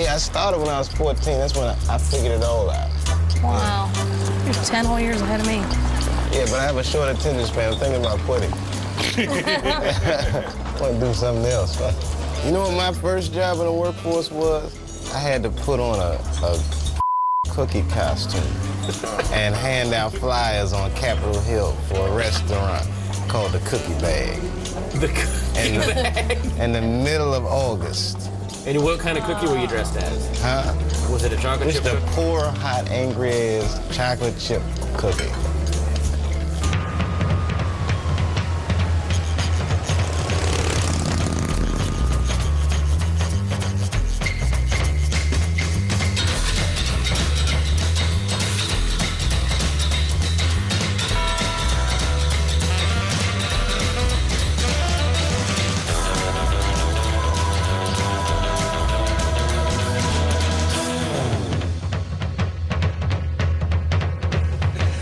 I started when I was 14. That's when I figured it all out. Wow. You're 10 whole years ahead of me. Yeah, but I have a short attention span. I'm thinking about quitting. I want to do something else. You know what my first job in the workforce was? I had to put on a cookie costume and hand out flyers on Capitol Hill for a restaurant called the Cookie Bag. The Cookie Bag? In the middle of August. And what kind of cookie were you dressed as? Huh? Was it a chocolate chip Just cookie? a poor, hot, angry-ass chocolate chip cookie.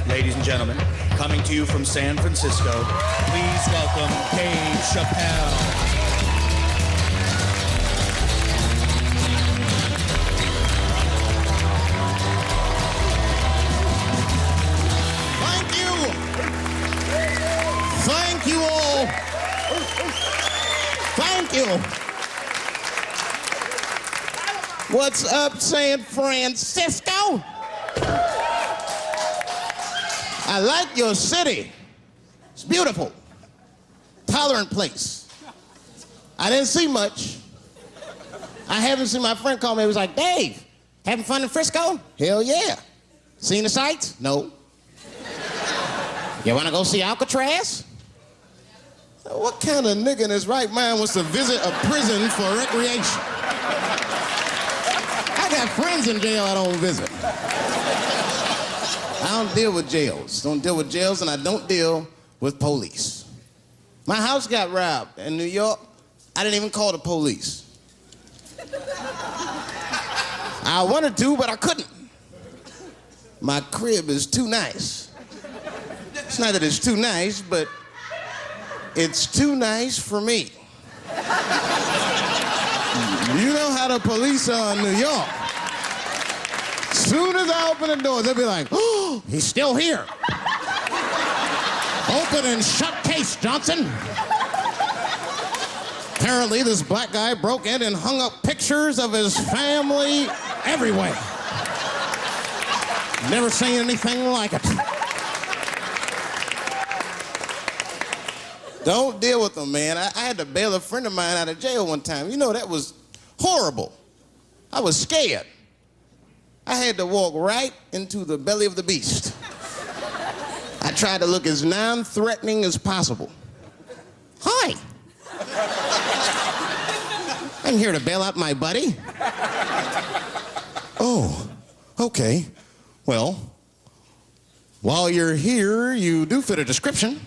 Ladies and gentlemen, coming to you from San Francisco, please welcome Dave Chappelle. Thank you. Thank you all. Thank you. What's up, San Francisco? I like your city. It's beautiful. Tolerant place. I didn't see much. I haven't seen my friend call me. He was like, Dave, having fun in Frisco? Hell yeah. Seen the sights? No. You want to go see Alcatraz? What kind of nigga in his right mind wants to visit a prison for recreation? I got friends in jail I don't visit. I don't deal with jails. Don't deal with jails, and I don't deal with police. My house got robbed in New York. I didn't even call the police. I wanted to, but I couldn't. My crib is too nice. It's not that it's too nice, but it's too nice for me. You know how the police are in New York. Soon as I open the doors, they'll be like, oh, he's still here. Open and shut case, Johnson. Apparently, this black guy broke in and hung up pictures of his family everywhere. Never seen anything like it. Don't deal with them, man. I had to bail a friend of mine out of jail one time. You know, that was horrible. I was scared. I had to walk right into the belly of the beast. I tried to look as non-threatening as possible. Hi. I'm here to bail out my buddy. Oh, okay. Well, while you're here, you do fit a description.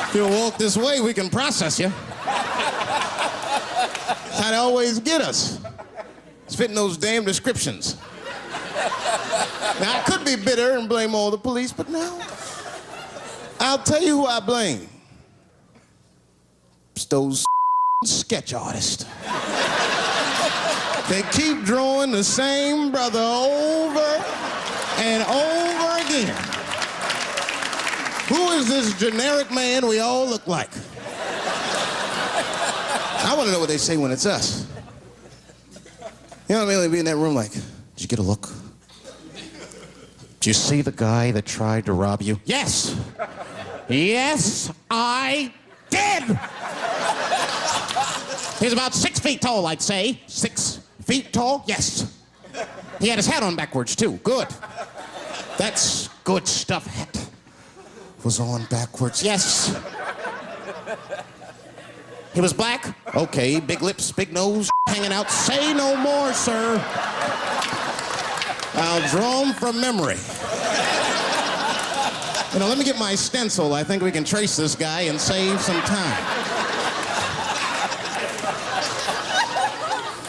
If you'll walk this way, we can process you. How they always get us. It's fitting those damn descriptions. Now, I could be bitter and blame all the police, but no. I'll tell you who I blame. It's those sketch artists. They keep drawing the same brother over and over again. Who is this generic man we all look like? I want to know what they say when it's us. You know what I mean? They'd be in that room like, did you get a look? Did you see the guy that tried to rob you? Yes. Yes, I did. He's about 6 feet tall, I'd say. 6 feet tall? Yes. He had his hat on backwards, too. Good. That's good stuff. Hat was on backwards. Yes. He was black? Okay, big lips, big nose, hanging out. Say no more, sir. I'll draw him from memory. You know, let me get my stencil. I think we can trace this guy and save some time.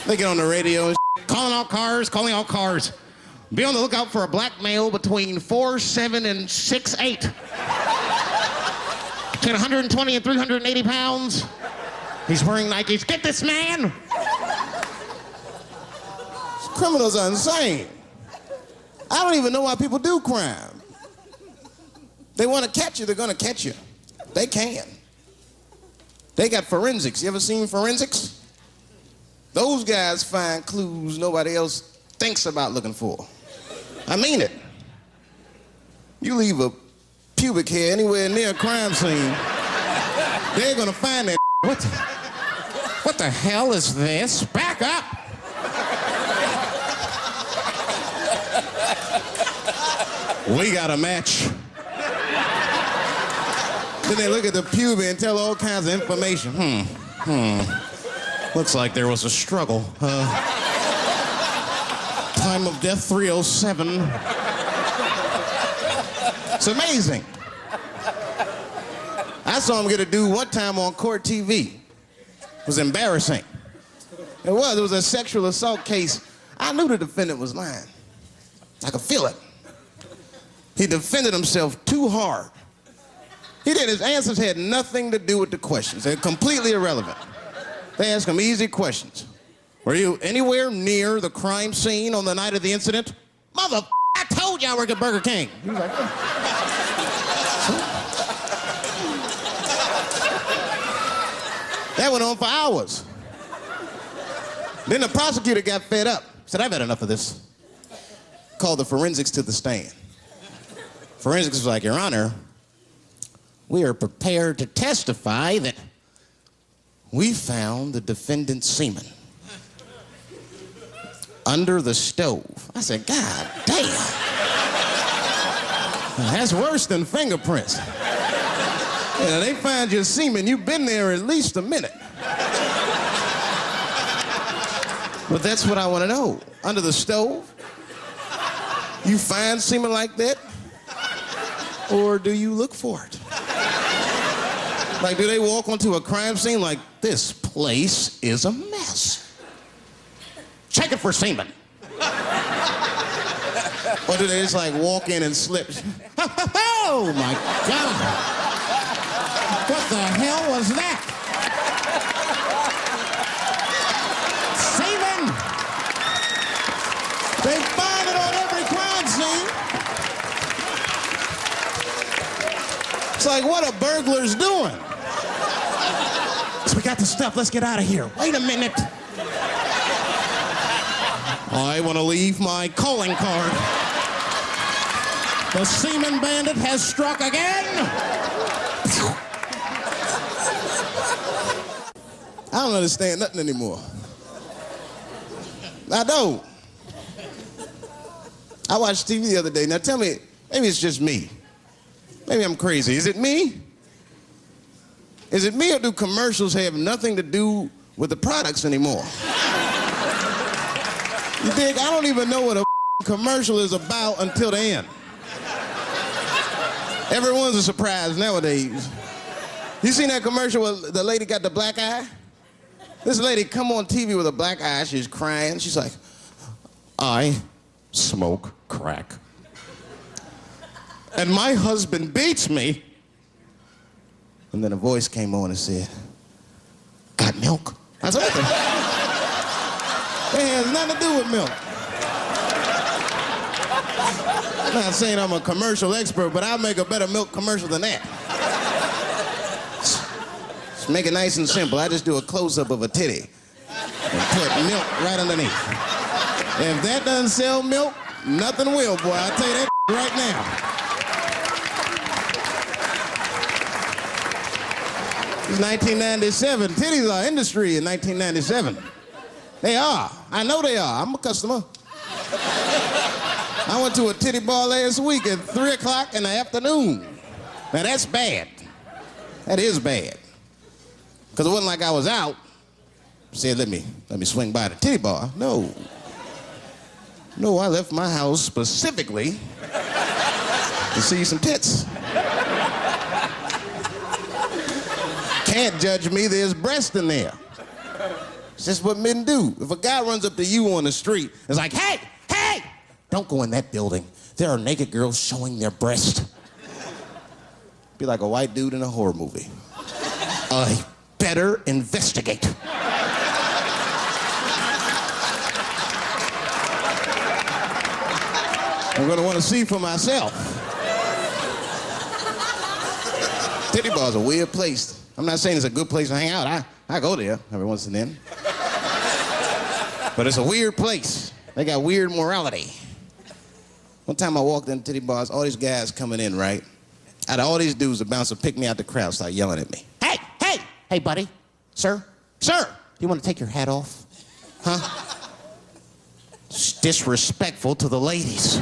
They get on the radio, calling all cars. Be on the lookout for a black male between 4'7" and 6'8". Between 120 and 380 pounds. He's wearing Nikes. Get this man! Criminals are insane. I don't even know why people do crime. They want to catch you, they're gonna catch you. They can. They got forensics. You ever seen forensics? Those guys find clues nobody else thinks about looking for. I mean it. You leave a pubic hair anywhere near a crime scene, they're gonna find that. What the hell is this? Back up! We got a match. Then they look at the pubic and tell all kinds of information. Looks like there was a struggle. Time of death 307. It's amazing. I saw him get a dude one time on court TV. It was embarrassing. It was a sexual assault case. I knew the defendant was lying. I could feel it. He defended himself too hard. He did. His answers had nothing to do with the questions. They're completely irrelevant. They asked him easy questions. Were you anywhere near the crime scene on the night of the incident? Mother, I told you I work at Burger King. He was like, that went on for hours. Then the prosecutor got fed up. Said, I've had enough of this. Called the forensics to the stand. Forensics was like, Your Honor, we are prepared to testify that we found the defendant's semen under the stove. I said, God damn. That's worse than fingerprints. Yeah, they find your semen, you've been there at least a minute. But that's what I want to know. Under the stove? You find semen like that? Or do you look for it? Like, do they walk onto a crime scene like, this place is a mess? Check it for semen. Or do they just like walk in and slip? Oh my God. What the hell was that? Semen. They find it on every crime scene. It's like, what are burglars doing? So we got the stuff, let's get out of here. Wait a minute. I want to leave my calling card. The semen bandit has struck again. I don't understand nothing anymore. I don't. I watched TV the other day. Now tell me, maybe it's just me. Maybe I'm crazy. Is it me? Is it me, or do commercials have nothing to do with the products anymore? You think I don't even know what a commercial is about until the end. Everyone's a surprise nowadays. You seen that commercial where the lady got the black eye? This lady come on TV with a black eye, she's crying. She's like, I smoke crack. And my husband beats me. And then a voice came on and said, got milk? I said, what the? It has nothing to do with milk. I'm not saying I'm a commercial expert, but I'll make a better milk commercial than that. Just make it nice and simple. I just do a close-up of a titty and put milk right underneath. If that doesn't sell milk, nothing will, boy. I'll tell you that right now. It's 1997. Titties are industry in 1997. They are. I know they are. I'm a customer. I went to a titty bar last week at 3 o'clock in the afternoon. Now that's bad. That is bad. Because it wasn't like I was out. Said, let me swing by the titty bar. No. No, I left my house specifically to see some tits. Can't judge me, there's breast in there. It's just what men do. If a guy runs up to you on the street, it's like, hey, hey, don't go in that building. There are naked girls showing their breast. Be like a white dude in a horror movie. I better investigate. I'm gonna want to see for myself. Titty bar's a weird place. I'm not saying it's a good place to hang out. I go there every once and then. But it's a weird place. They got weird morality. One time I walked into titty bars, all these guys coming in, right? Out of all these dudes, the bouncer picked me out the crowd, started yelling at me. Hey, buddy, sir, you want to take your hat off? Huh? It's disrespectful to the ladies.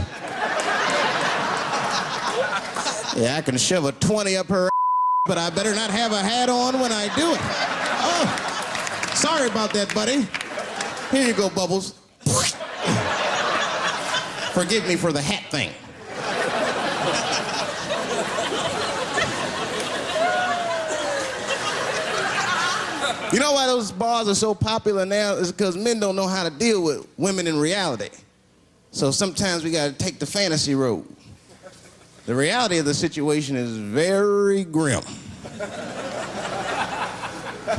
Yeah, I can shove a 20 up her but I better not have a hat on when I do it. Oh, sorry about that, buddy. Here you go, Bubbles. Forgive me for the hat thing. You know why those bars are so popular now? Is because men don't know how to deal with women in reality. So sometimes we gotta take the fantasy road. The reality of the situation is very grim.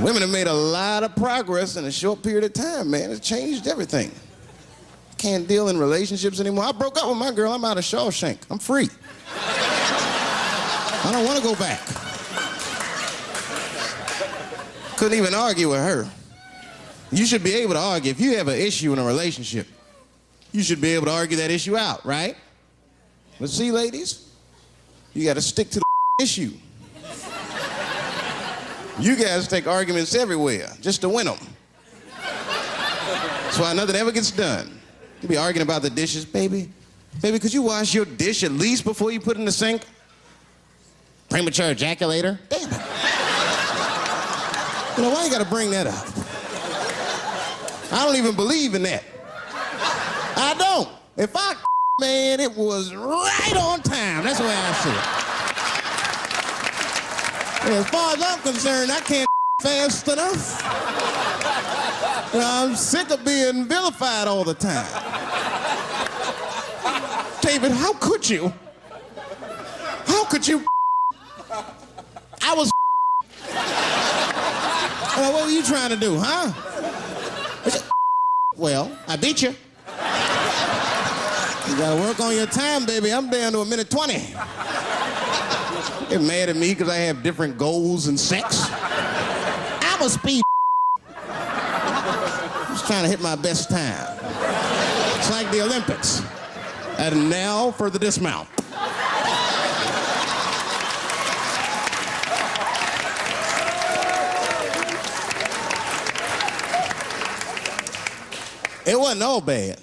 Women have made a lot of progress in a short period of time, man. It's changed everything. Can't deal in relationships anymore. I broke up with my girl. I'm out of Shawshank. I'm free. I don't want to go back. Couldn't even argue with her. You should be able to argue. If you have an issue in a relationship, you should be able to argue that issue out, right? But see, ladies, you got to stick to the issue. You guys take arguments everywhere just to win them. That's why nothing ever gets done. You be arguing about the dishes, baby. Baby, could you wash your dish at least before you put it in the sink? Premature ejaculator? Damn it. You know, why you gotta bring that up? I don't even believe in that. I don't. If I man, it was right on time. That's the way I see it. And as far as I'm concerned, I can't fast enough. You know, I'm sick of being vilified all the time. David, how could you? How could you? I was. What were you trying to do, huh? Well, I beat you. You gotta work on your time, baby. I'm down to 1:20. Get mad at me because I have different goals in sex. I'm a speed. Just trying to hit my best time. It's like the Olympics. And now for the dismount. It wasn't all bad.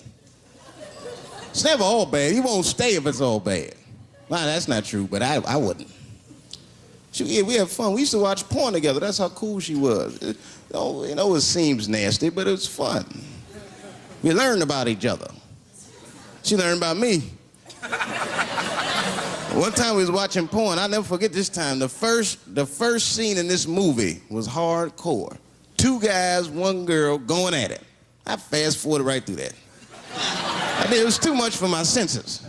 It's never all bad. You won't stay if it's all bad. Well, that's not true, but I wouldn't. Yeah, we had fun. We used to watch porn together. That's how cool she was. It seems nasty, but it was fun. We learned about each other. She learned about me. One time we was watching porn. I'll never forget this time. The first scene in this movie was hardcore. 2 guys, 1 girl going at it. I fast-forwarded right through that. It was too much for my senses.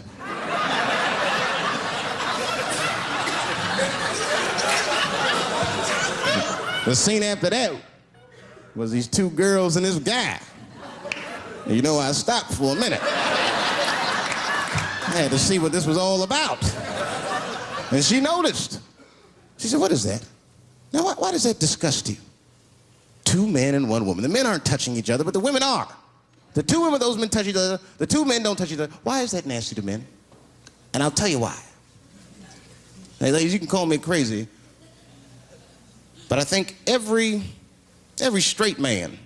The scene after that was these 2 girls and this guy. And you know, I stopped for a minute. I had to see what this was all about. And she noticed. She said, "What is that? Now, why does that disgust you? 2 men and 1 woman. The men aren't touching each other, but the women are. The 2 women, those men touch each other. The 2 men don't touch each other. Why is that nasty to men? And I'll tell you why. Hey, ladies, you can call me crazy, but I think every straight man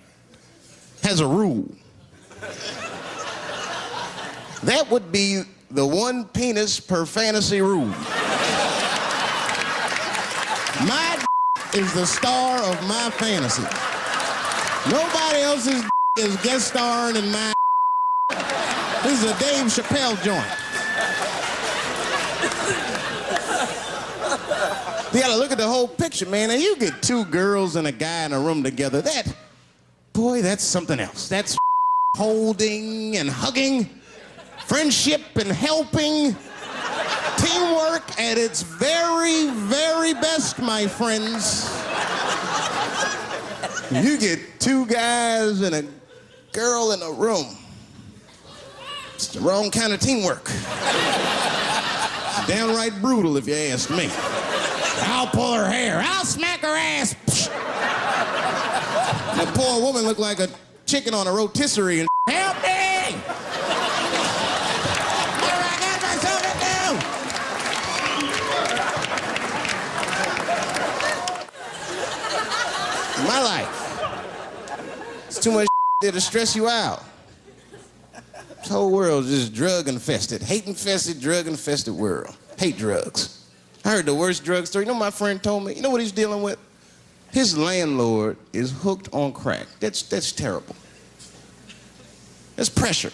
has a rule. That would be the 1 penis per fantasy rule. My is the star of my fantasy. Nobody else's is guest starring in my. This is a Dave Chappelle joint. You gotta look at the whole picture, man. And you get 2 girls and a guy in a room together. That's something else. That's holding and hugging, friendship and helping, teamwork at its very, very best, my friends. You get 2 guys and a girl in a room. It's the wrong kind of teamwork. It's downright brutal, if you ask me. I'll pull her hair. I'll smack her ass. That poor woman looked like a chicken on a rotisserie and help me! What do I got myself into? My life. It's too much there to stress you out. This whole world is just drug-infested. Hate-infested, drug-infested world. Hate drugs. I heard the worst drug story. You know what my friend told me? You know what he's dealing with? His landlord is hooked on crack. That's terrible. That's pressure.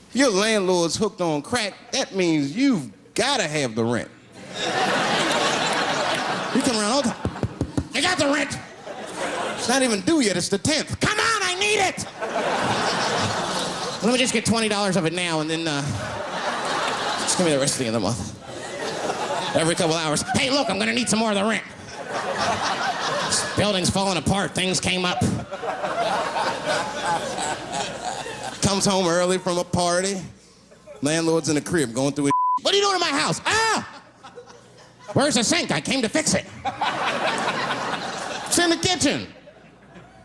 If your landlord's hooked on crack, that means you've got to have the rent. You come around all the time. I got the rent. It's not even due yet. It's the 10th. Come on, I need it. Let me just get $20 of it now, and then just give me the rest of the month. Every couple hours. Hey, look, I'm gonna need some more of the rent. This building's falling apart. Things came up. Comes home early from a party. Landlord's in the crib going through his. What are you doing in my house? Ah! Where's the sink? I came to fix it. It's in the kitchen.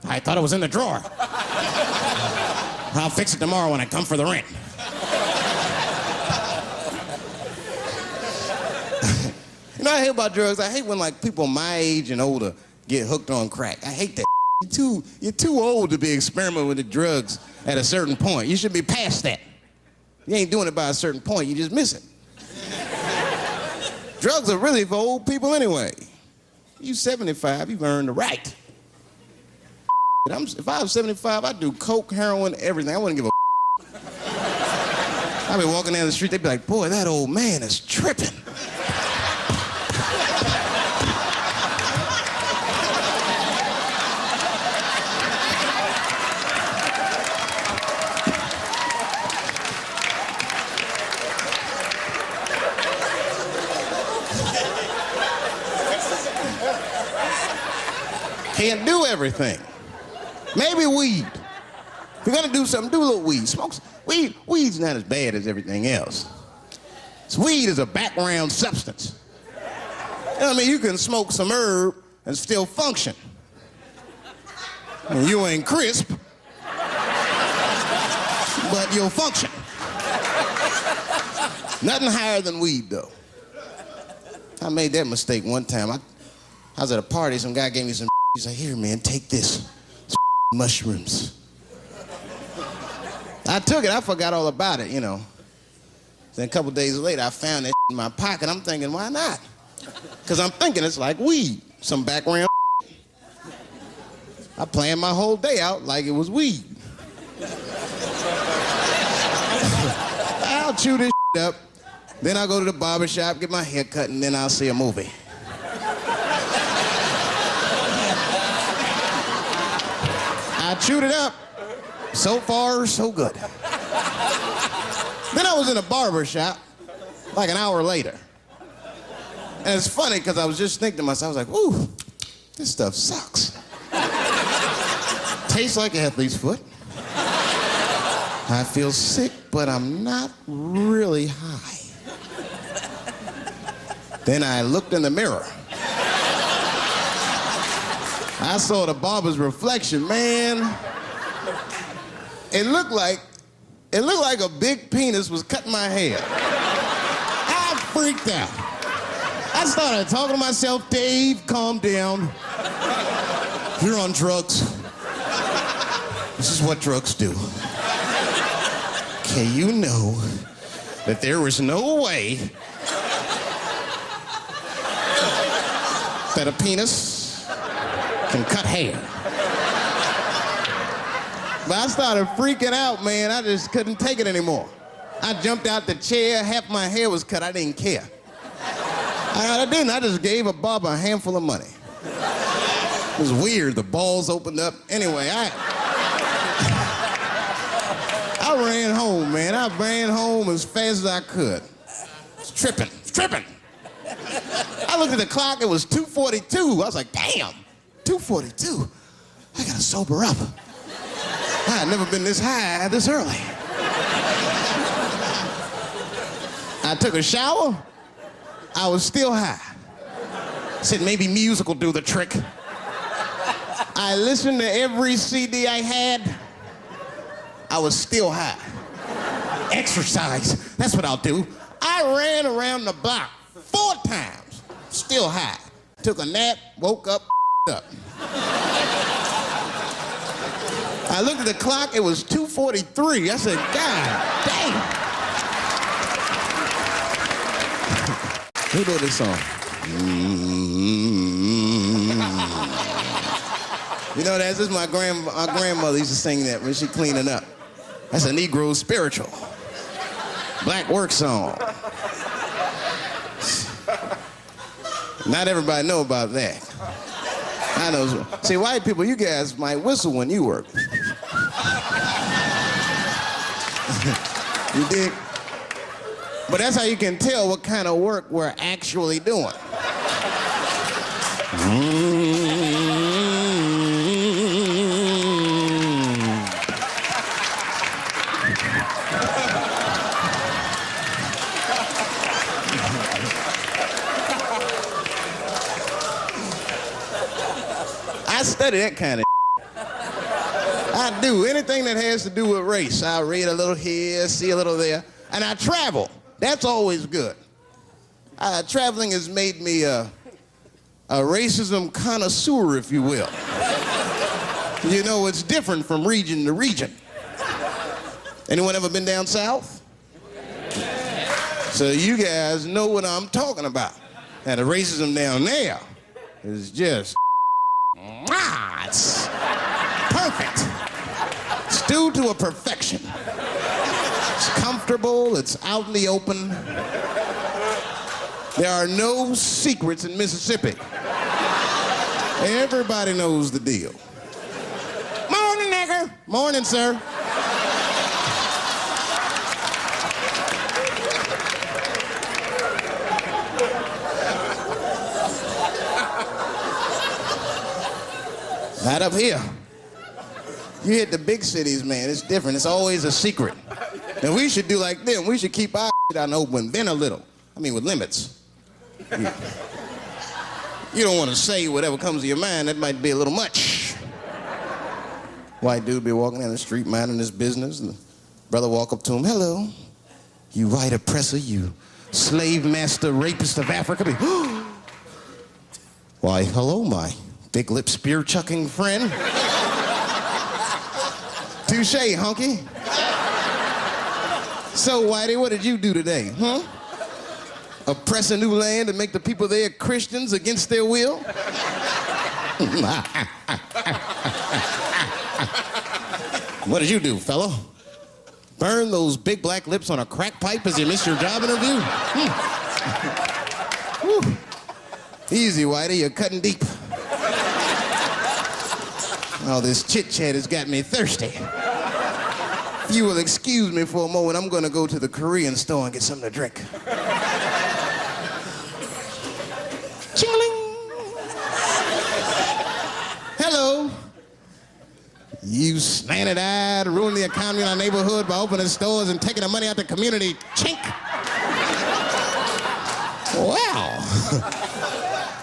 I thought it was in the drawer. I'll fix it tomorrow when I come for the rent. You know what I hate about drugs? I hate when like people my age and older get hooked on crack. I hate that. You're too old to be experimenting with the drugs at a certain point. You should be past that. You ain't doing it by a certain point, you just miss it. Drugs are really for old people anyway. You 75, you've earned the right. If I was 75, I'd do coke, heroin, everything. I wouldn't give a I'd be walking down the street, they'd be like, boy, that old man is tripping. Can't do everything. Maybe weed. If you're gonna do something, do a little weed. Smoke weed. Weed's not as bad as everything else. Weed is a background substance. You know what I mean? You can smoke some herb and still function. And you ain't crisp, but you'll function. Nothing higher than weed, though. I made that mistake one time. I was at a party, some guy gave me some. He's like, here, man, take this. It's mushrooms. I took it, I forgot all about it, you know. Then a couple days later, I found that in my pocket. I'm thinking, why not? Because I'm thinking it's like weed, some background. I planned my whole day out like it was weed. I'll chew this up, then I'll go to the barber shop, get my hair cut, and then I'll see a movie. I chewed it up. So far, so good. Then I was in a barber shop, like an hour later. And it's funny, because I was just thinking to myself, I was like, ooh, this stuff sucks. Tastes like an athlete's foot. I feel sick, but I'm not really high. Then I looked in the mirror. I saw the barber's reflection, man. It looked like a big penis was cutting my hair. I freaked out. I started talking to myself, Dave, calm down. You're on drugs. This is what drugs do. Okay, you know that there is no way that a penis can cut hair. But I started freaking out, man. I just couldn't take it anymore. I jumped out the chair, half my hair was cut, I didn't care. I didn't, I just gave a barber a handful of money. It was weird, the balls opened up. Anyway, I ran home, man. I ran home as fast as I could. It's tripping. I looked at the clock, it was 2:42. I was like, damn, 2:42? I gotta sober up. I had never been this high this early. I took a shower. I was still high. Said maybe music will do the trick. I listened to every CD I had. I was still high. Exercise, that's what I'll do. I ran around the block 4 times, still high. Took a nap, woke up, up. I looked at the clock, it was 2:43. I said, God damn. Who wrote this song? You know, this is my grandmother used to sing that when she cleaning up. That's a Negro spiritual. Black work song. Not everybody know about that. I know. See, white people, you guys might whistle when you work. You dig? But that's how you can tell what kind of work we're actually doing. I study that kind of I do. Anything that has to do with race. I read a little here, see a little there. And I travel. That's always good. Traveling has made me a racism connoisseur, if you will. You know, it's different from region to region. Anyone ever been down south? So you guys know what I'm talking about. Now, the racism down there is just, it's perfect. It's due to a perfection. It's comfortable, it's out in the open. There are no secrets in Mississippi. Everybody knows the deal. Morning, nigger. Morning, sir. Not up here. You hit the big cities, man, it's different. It's always a secret. And we should do like them. We should keep our shit out in the open, then a little. I mean, with limits. You don't want to say whatever comes to your mind. That might be a little much. White dude be walking down the street minding his business. And the brother walk up to him. Hello, you white oppressor, you slave master rapist of Africa. Why, hello, my big lip spear chucking friend. Touche, hunky. So, Whitey, what did you do today, huh? Oppress a new land and make the people there Christians against their will? What did you do, fellow? Burn those big black lips on a crack pipe as you missed your job interview? Easy, Whitey, you're cutting deep. All this chit-chat has got me thirsty. If you will excuse me for a moment, I'm gonna go to the Korean store and get something to drink. Ching-a-ling. Hello. You slanted-eyed, ruining the economy in our neighborhood by opening stores and taking the money out the community. Chink. Wow.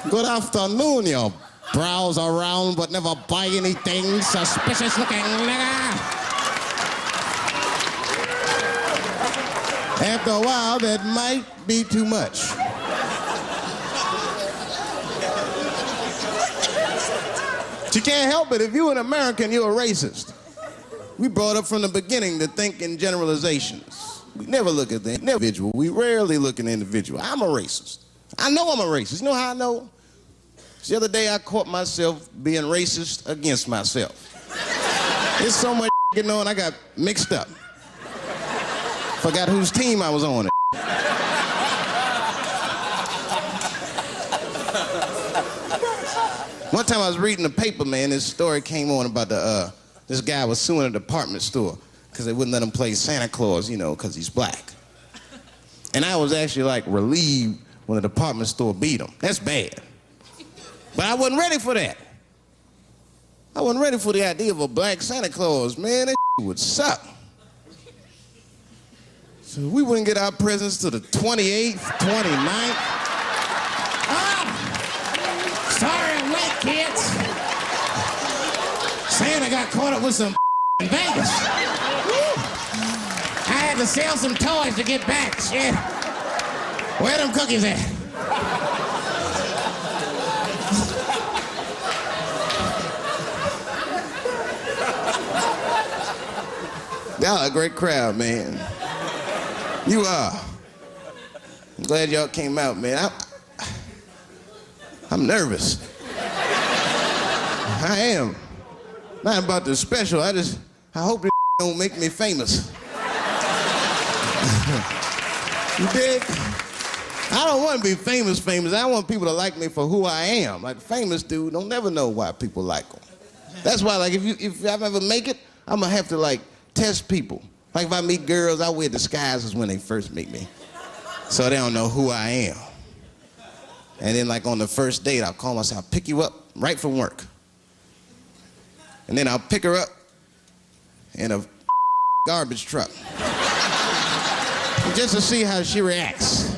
Good afternoon, you browse around but never buy anything. Suspicious looking nigga. After a while, that might be too much. But you can't help it. If you're an American, you're a racist. We brought up from the beginning to think in generalizations. We never look at the individual. We rarely look at the individual. I'm a racist. I know I'm a racist. You know how I know? The other day, I caught myself being racist against myself. There's so much getting on, I got mixed up. Forgot whose team I was on. One time I was reading the paper, man, this story came on about this guy was suing a department store because they wouldn't let him play Santa Claus, you know, because he's black. And I was actually like relieved when the department store beat him. That's bad. But I wasn't ready for that. I wasn't ready for the idea of a black Santa Claus, man. That would suck. So we wouldn't get our presents till the 28th, 29th. Sorry I'm late, kids. Santa got caught up with some in Vegas. I had to sell some toys to get back. Shit. Where them cookies at? Y'all a great crowd, man. You are. I'm glad y'all came out, man. I'm nervous. I am. Not about the special. I hope this don't make me famous. You dig? I don't want to be famous. I want people to like me for who I am. Like famous dude, don't never know why people like them. That's why, like, if I ever make it, I'm gonna have to like test people. Like if I meet girls, I wear disguises when they first meet me, so they don't know who I am. And then, like on the first date, I'll call myself, I'll pick you up right from work, and then I'll pick her up in a garbage truck, just to see how she reacts.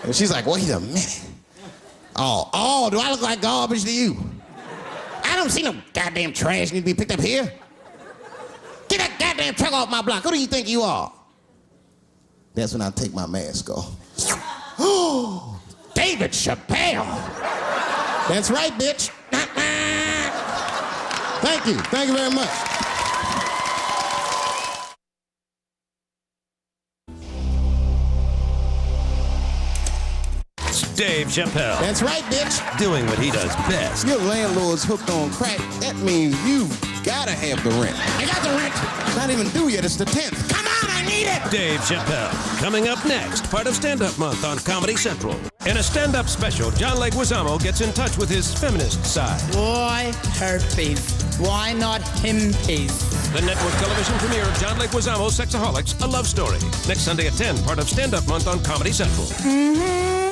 And she's like, wait a minute. Oh, do I look like garbage to you? I don't see no goddamn trash need to be picked up here. Get that goddamn truck off my block. Who do you think you are? That's when I take my mask off. Oh, David Chappelle. That's right, bitch. Thank you. Thank you very much. Dave Chappelle. That's right, bitch. Doing what he does best. Your landlord's hooked on crack. That means you've got to have the rent. I got the rent. It's not even due yet. It's the 10th. Come on, I need it. Dave Chappelle. Coming up next, part of Stand Up Month on Comedy Central. In a stand-up special, John Leguizamo gets in touch with his feminist side. Why herpes? Why not himpies? The network television premiere of John Leguizamo's Sexaholics, A Love Story. Next Sunday at 10, part of Stand Up Month on Comedy Central. Mm-hmm.